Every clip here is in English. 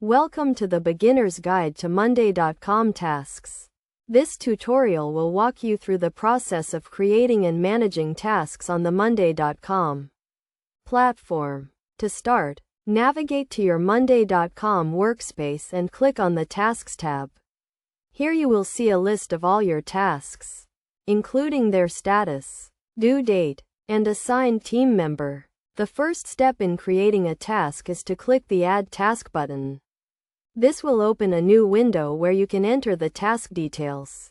Welcome to the Beginner's Guide to Monday.com tasks. This tutorial will walk you through the process of creating and managing tasks on the Monday.com platform. To start, navigate to your Monday.com workspace and click on the Tasks tab. Here you will see a list of all your tasks, including their status, due date, and assigned team member. The first step in creating a task is to click the Add Task button. This will open a new window where you can enter the task details,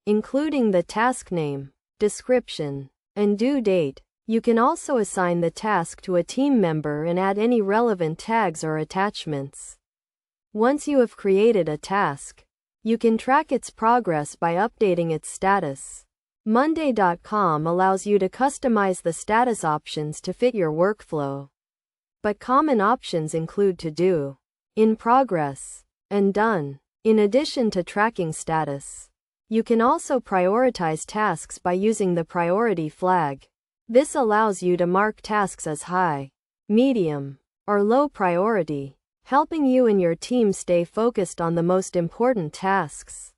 including the task name, description, and due date. You can also assign the task to a team member and add any relevant tags or attachments. Once you have created a task, you can track its progress by updating its status. Monday.com allows you to customize the status options to fit your workflow, but common options include to do, in progress, and done. In addition to tracking status, you can also prioritize tasks by using the priority flag. This allows you to mark tasks as high, medium, or low priority, helping you and your team stay focused on the most important tasks.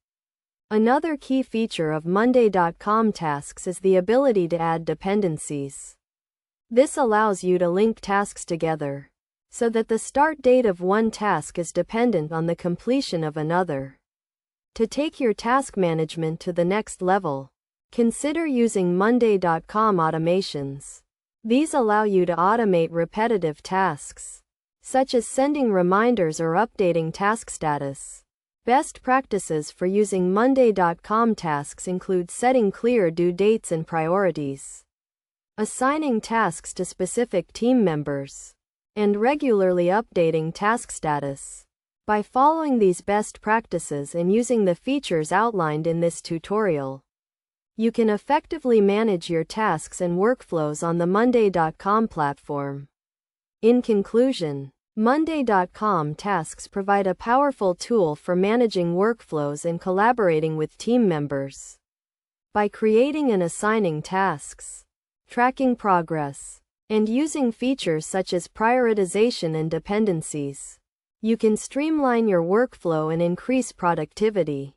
Another key feature of Monday.com tasks is the ability to add dependencies. This allows you to link tasks together, so that the start date of one task is dependent on the completion of another. To take your task management to the next level, consider using Monday.com automations. These allow you to automate repetitive tasks, such as sending reminders or updating task status. Best practices for using Monday.com tasks include setting clear due dates and priorities, assigning tasks to specific team members, and regularly updating task status. By following these best practices and using the features outlined in this tutorial, you can effectively manage your tasks and workflows on the Monday.com platform. In conclusion, Monday.com tasks provide a powerful tool for managing workflows and collaborating with team members. By creating and assigning tasks, tracking progress, and using features such as prioritization and dependencies, you can streamline your workflow and increase productivity.